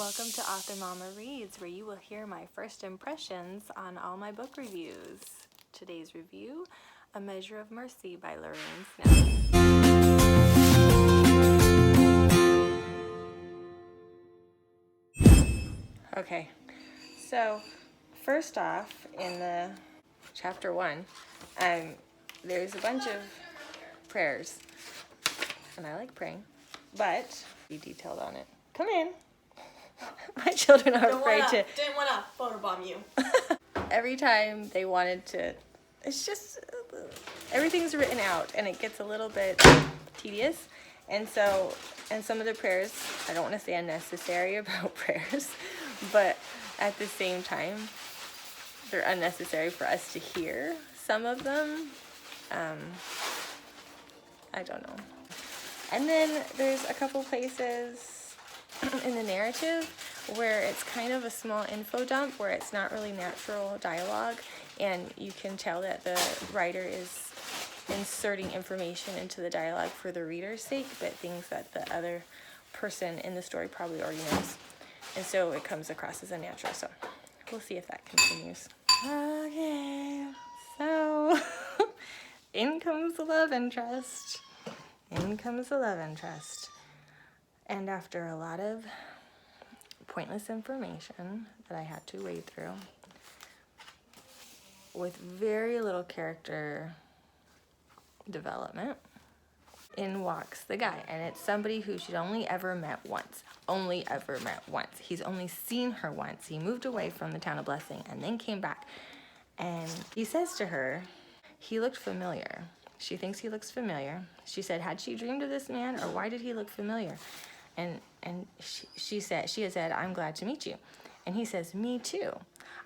Welcome to Author Mama Reads, where you will hear my first impressions on all my book reviews. Today's review, A Measure of Mercy by Lauraine Snelling. Okay, so first off, in the chapter 1, there's a bunch of prayers, and I like praying, but be detailed on it. Come in. My children are afraid to. Didn't want to photobomb you. Every time they wanted to, it's just, everything's written out and it gets a little bit tedious. And so, and some of the prayers, I don't want to say unnecessary about prayers, but at the same time, they're unnecessary for us to hear some of them. I don't know. And then there's a couple places in the narrative where it's kind of a small info dump where it's not really natural dialogue, and you can tell that the writer is inserting information into the dialogue for the reader's sake, but things that the other person in the story probably already knows, and so it comes across as unnatural. So we'll see if that continues. Okay, so in comes the love interest. In comes the love interest. And after a lot of pointless information that I had to wade through, with very little character development, in walks the guy. And it's somebody who she'd only ever met once. Only ever met once. He's only seen her once. He moved away from the town of Blessing and then came back. And he says to her, he looked familiar. She thinks he looks familiar. She said, had she dreamed of this man, or why did he look familiar? And she had said, I'm glad to meet you. And he says, me too.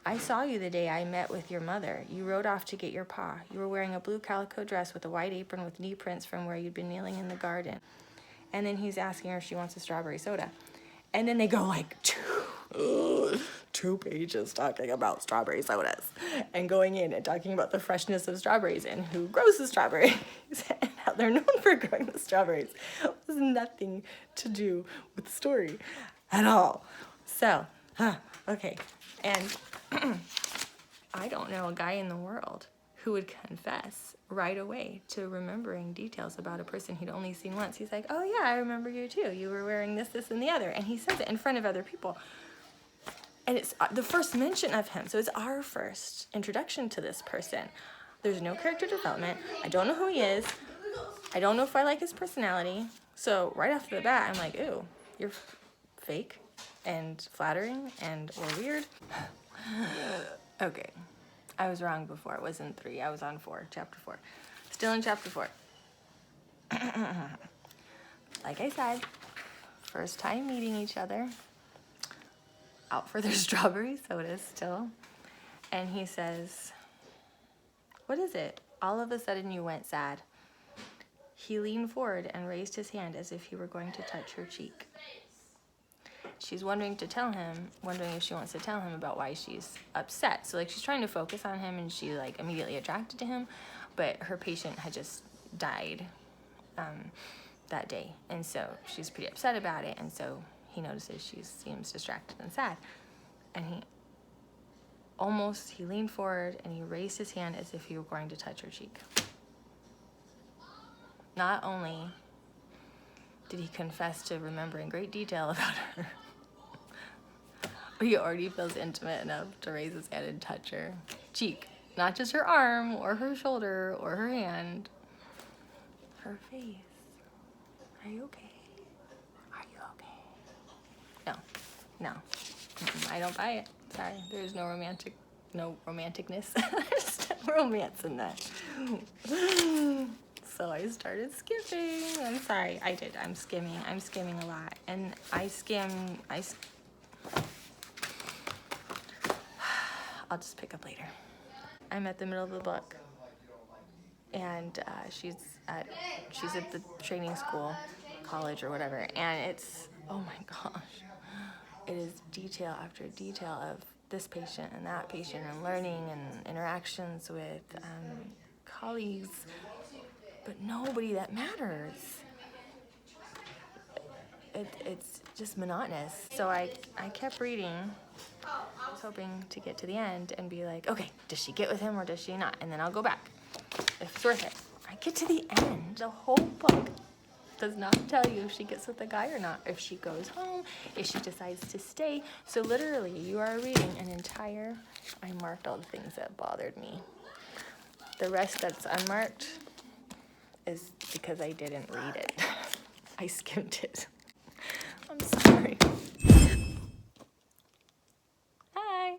I saw you the day I met with your mother. You rode off to get your pa. You were wearing a blue calico dress with a white apron with knee prints from where you'd been kneeling in the garden. And then he's asking her if she wants a strawberry soda. And then they go like two pages talking about strawberry sodas and going in and talking about the freshness of strawberries and who grows the strawberries and how they're known for growing the strawberries. It has nothing to do with the story at all. So, okay. And I don't know a guy in the world who would confess right away to remembering details about a person he'd only seen once. He's like, oh yeah, I remember you too. You were wearing this, this, and the other. And he says it in front of other people. And it's the first mention of him. So it's our first introduction to this person. There's no character development. I don't know who he is. I don't know if I like his personality. So right off the bat, I'm like, ooh, you're fake and flattering and or weird. Okay. I was wrong before. It wasn't 3. I was on 4, chapter 4. Still in chapter 4. Like I said, first time meeting each other. Out for their strawberry sodas still. And he says, what is it? All of a sudden you went sad. He leaned forward and raised his hand as if he were going to touch her cheek. She's wondering if she wants to tell him about why she's upset. So like she's trying to focus on him and she like immediately attracted to him, but her patient had just died that day. And so she's pretty upset about it. And so he notices she seems distracted and sad. And he leaned forward and he raised his hand as if he were going to touch her cheek. Not only did he confess to remembering great detail about her, but he already feels intimate enough to raise his hand and touch her cheek. Not just her arm or her shoulder or her hand. Her face. Are you okay? Are you okay? No. I don't buy it. Sorry. There's no romanticness. There's no romance in that. So I started skipping. I'm sorry. I did. I'm skimming a lot. And I'll just pick up later. I'm at the middle of the book. And she's at the training school, college or whatever. And it's, oh my gosh. It is detail after detail of this patient and that patient and learning and interactions with colleagues, but nobody that matters. just monotonous. So I kept reading. I was hoping to get to the end and be like, okay, does she get with him or does she not? And then I'll go back if it's worth it. I get to the end, the whole book does not tell you if she gets with the guy or not, if she goes home, if she decides to stay. So literally, you are reading an entire, I marked all the things that bothered me. The rest that's unmarked is because I didn't read it. I skimmed it. I'm sorry. Hi.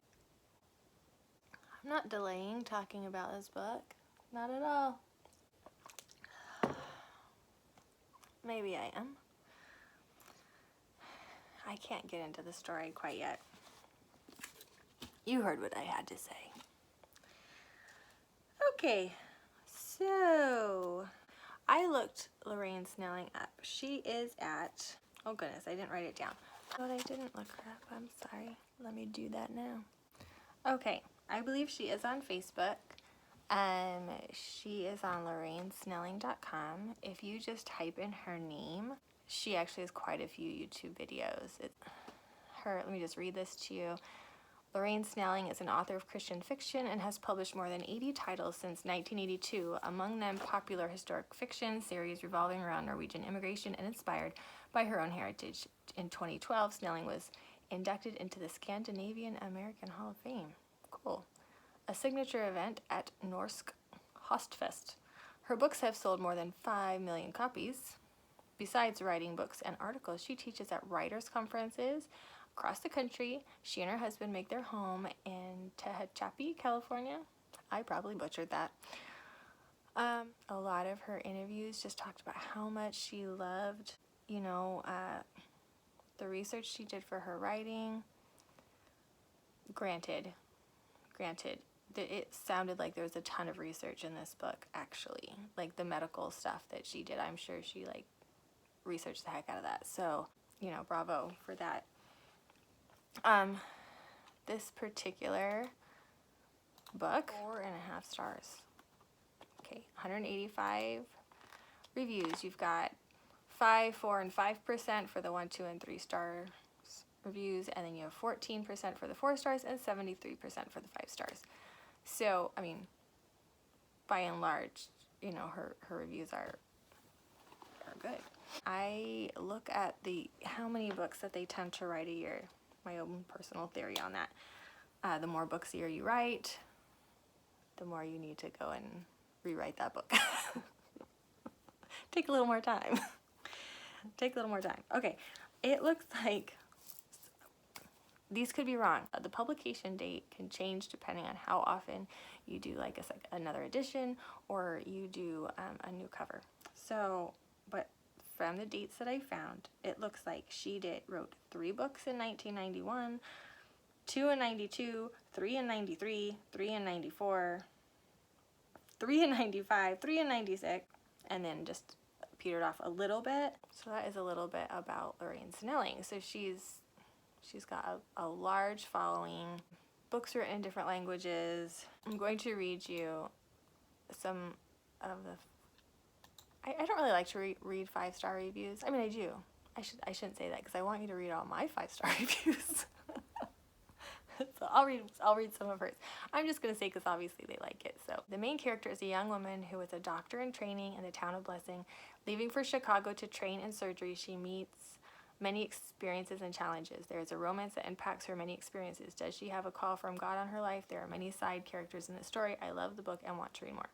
I'm not delaying talking about this book. Not at all. Maybe I am. I can't get into the story quite yet. You heard what I had to say. Okay, so I looked Lauraine Snelling up. She is at, oh goodness, I didn't write it down. But I didn't look her up, I'm sorry. Let me do that now. Okay, I believe she is on Facebook. She is on laurainesnelling.com. If you just type in her name, she actually has quite a few YouTube videos. Let me just read this to you. Lauraine Snelling is an author of Christian fiction and has published more than 80 titles since 1982, among them popular historic fiction series revolving around Norwegian immigration and inspired by her own heritage. In 2012, Snelling was inducted into the Scandinavian American Hall of Fame. Cool. A signature event at Norsk Hostfest. Her books have sold more than 5 million copies. Besides writing books and articles, she teaches at writers' conferences across the country. She and her husband make their home in Tehachapi, California. I probably butchered that. A lot of her interviews just talked about how much she loved, the research she did for her writing. Granted, it sounded like there was a ton of research in this book, actually. Like the medical stuff that she did, I'm sure she researched the heck out of that. So, bravo for that. This particular book, 4.5 stars. Okay, 185 reviews. You've got 5, 4, and 5% for the 1, 2, and 3 stars reviews, and then you have 14% for the 4 stars and 73% for the 5 stars. So, I mean, by and large, her reviews are good. I look at how many books that they tend to write a year. My own personal theory on that. The more books a year you write, the more you need to go and rewrite that book. Take a little more time. Okay, it looks like these could be wrong. The publication date can change depending on how often you do another edition or you do a new cover. So, but from the dates that I found, it looks like she wrote 3 books in 1991, 2 in 92, 3 in 93, 3 in 94, 3 in 95, 3 in 96, and then just petered off a little bit. So that is a little bit about Lauraine Snelling. So she's got a large following, books written in different languages. I'm going to read you some of the I don't really like to read 5-star reviews. I mean, I do. I shouldn't say that because I want you to read all my 5-star reviews. So I'll read some of hers. I'm just going to say because obviously they like it. So the main character is a young woman who is a doctor in training in the town of Blessing. Leaving for Chicago to train in surgery, she meets many experiences and challenges. There is a romance that impacts her many experiences. Does she have a call from God on her life? There are many side characters in the story. I love the book and want to read more.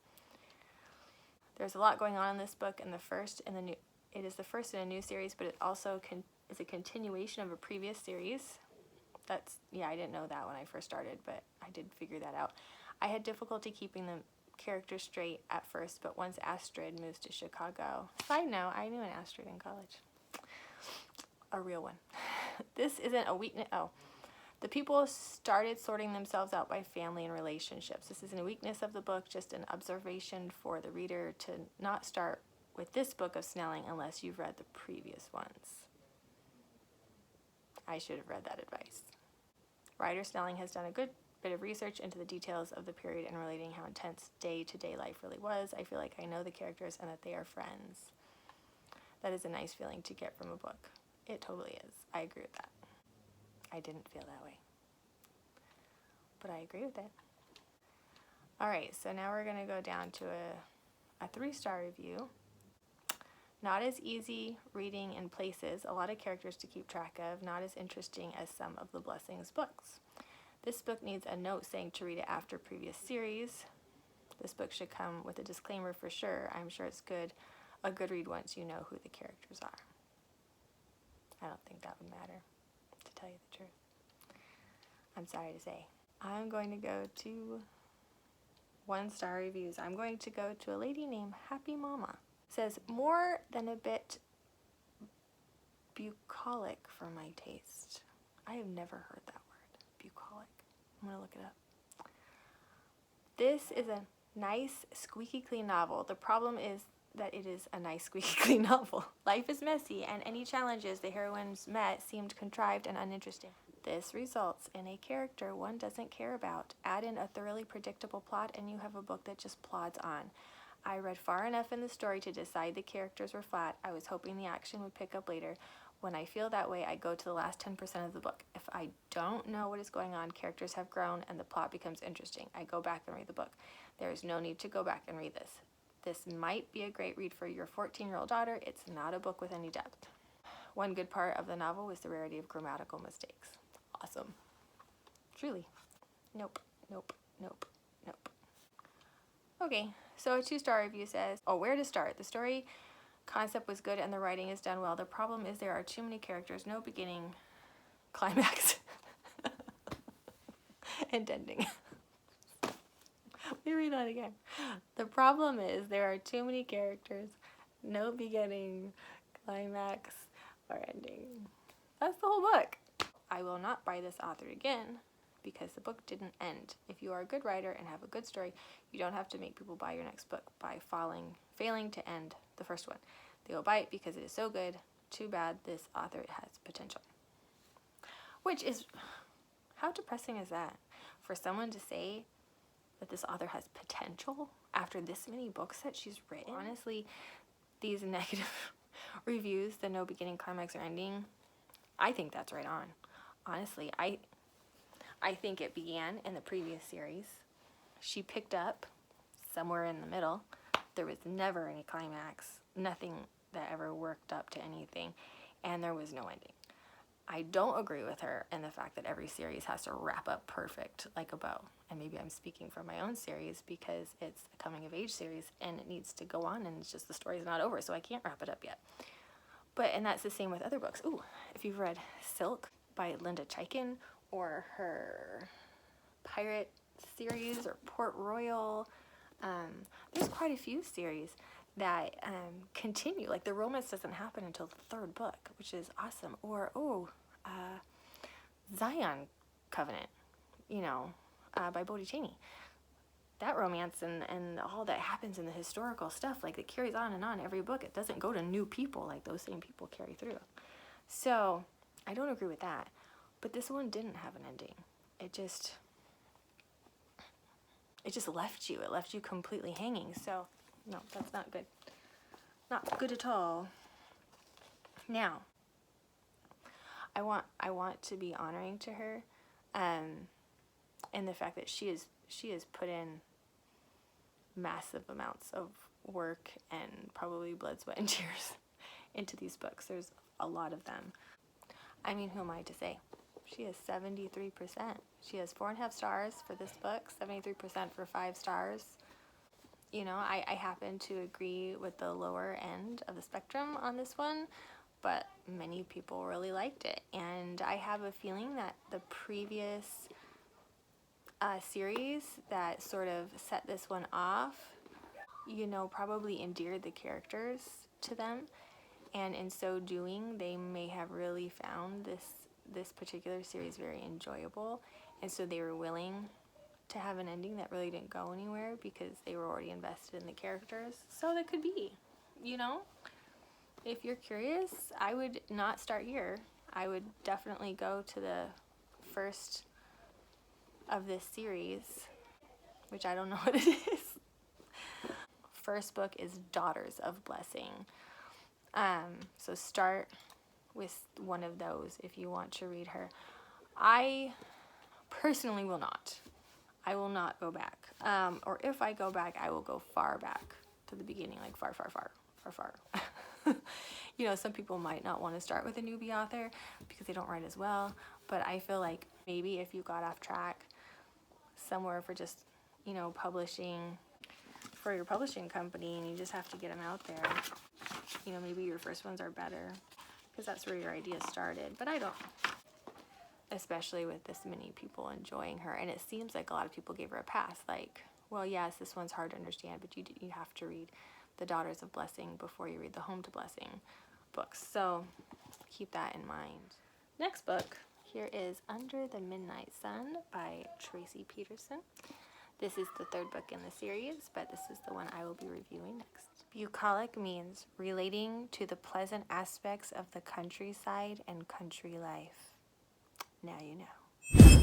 There's a lot going on in this book, and it is the first in a new series, but it also is a continuation of a previous series. I didn't know that when I first started, but I did figure that out. I had difficulty keeping the characters straight at first, but once Astrid moves to Chicago. Side note, I knew an Astrid in college. A real one. This isn't a weakness. The people started sorting themselves out by family and relationships. This isn't a weakness of the book, just an observation for the reader to not start with this book of Snelling unless you've read the previous ones. I should have read that advice. Writer Snelling has done a good bit of research into the details of the period and relating how intense day-to-day life really was. I feel like I know the characters and that they are friends. That is a nice feeling to get from a book. It totally is. I agree with that. I didn't feel that way, but I agree with it. All right, so now we're gonna go down to a 3-star review. Not as easy reading in places, a lot of characters to keep track of, not as interesting as some of the Blessings books. This book needs a note saying to read it after previous series. This book should come with a disclaimer for sure. I'm sure it's a good read once you know who the characters are. I don't think that would matter, to tell you the truth. I'm sorry to say. I'm going to go to 1-star reviews. I'm going to go to a lady named Happy Mama. It says, more than a bit bucolic for my taste. I have never heard that word, bucolic. I'm going to look it up. This is a nice, squeaky clean novel. The problem is that it is a nice, squeaky clean novel. Life is messy, and any challenges the heroines met seemed contrived and uninteresting. This results in a character one doesn't care about. Add in a thoroughly predictable plot, and you have a book that just plods on. I read far enough in the story to decide the characters were flat. I was hoping the action would pick up later. When I feel that way, I go to the last 10% of the book. If I don't know what is going on, characters have grown, and the plot becomes interesting. I go back and read the book. There is no need to go back and read this. This might be a great read for your 14-year-old daughter. It's not a book with any depth. One good part of the novel was the rarity of grammatical mistakes. Awesome. Truly. Nope, nope, nope, nope. Okay, so a 2-star review says, where to start? The story concept was good and the writing is done well. The problem is there are too many characters, no beginning, climax, and ending. Let me read that again. The problem is there are too many characters, no beginning, climax, or ending. That's the whole book. I will not buy this author again because the book didn't end. If you are a good writer and have a good story, you don't have to make people buy your next book by failing to end the first one. They will buy it because it is so good. Too bad, this author has potential. Which is, how depressing is that? For someone to say that this author has potential after this many books that she's written? Honestly, these negative reviews, the no beginning, climax, or ending, I think that's right on. Honestly, I think it began in the previous series. She picked up somewhere in the middle. There was never any climax, nothing that ever worked up to anything, and there was no ending. I don't agree with her in the fact that every series has to wrap up perfect like a bow. And maybe I'm speaking from my own series because it's a coming of age series and it needs to go on and it's just the story's not over, so I can't wrap it up yet. And that's the same with other books. Ooh, if you've read Silk by Linda Chaikin or her pirate series or Port Royal, there's quite a few series that continue. Like the romance doesn't happen until the 3rd book, which is awesome. Or, Zion Covenant, by Bodie Cheney. That romance and all that happens in the historical stuff, like it carries on and on every book. It doesn't go to new people like those same people carry through. So I don't agree with that. But this one didn't have an ending. It just left you. It left you completely hanging. So no, that's not good. Not good at all. Now, I want to be honoring to her, and the fact that she has put in massive amounts of work and probably blood, sweat, and tears into these books. There's a lot of them. I mean, who am I to say? She has 73%. She has 4.5 stars for this book, 73% for 5 stars. I happen to agree with the lower end of the spectrum on this one, but many people really liked it. And I have a feeling that the previous series that sort of set this one off, probably endeared the characters to them. And in so doing, they may have really found this particular series very enjoyable. And so they were willing to have an ending that really didn't go anywhere because they were already invested in the characters. So that could be, If you're curious, I would not start here. I would definitely go to the first of this series, which I don't know what it is. First book is Daughters of Blessing. So start with one of those if you want to read her. I personally will not. I will not go back. Or if I go back, I will go far back to the beginning, like far, far, far, far, far. You know, some people might not want to start with a newbie author because they don't write as well, but I feel like maybe if you got off track somewhere for just, you know, publishing for your publishing company and you just have to get them out there, you know, maybe your first ones are better because that's where your idea started. But I don't, especially with this many people enjoying her, and it seems like a lot of people gave her a pass, like, well, yes, this one's hard to understand, but you have to read the Daughters of Blessing before you read the Home to Blessing books, so keep that in mind. Next book here is Under the Midnight Sun by Tracy Peterson. This is the third book in the series, but this is the one I will be reviewing next. Bucolic means relating to the pleasant aspects of the countryside and country life. Now you know.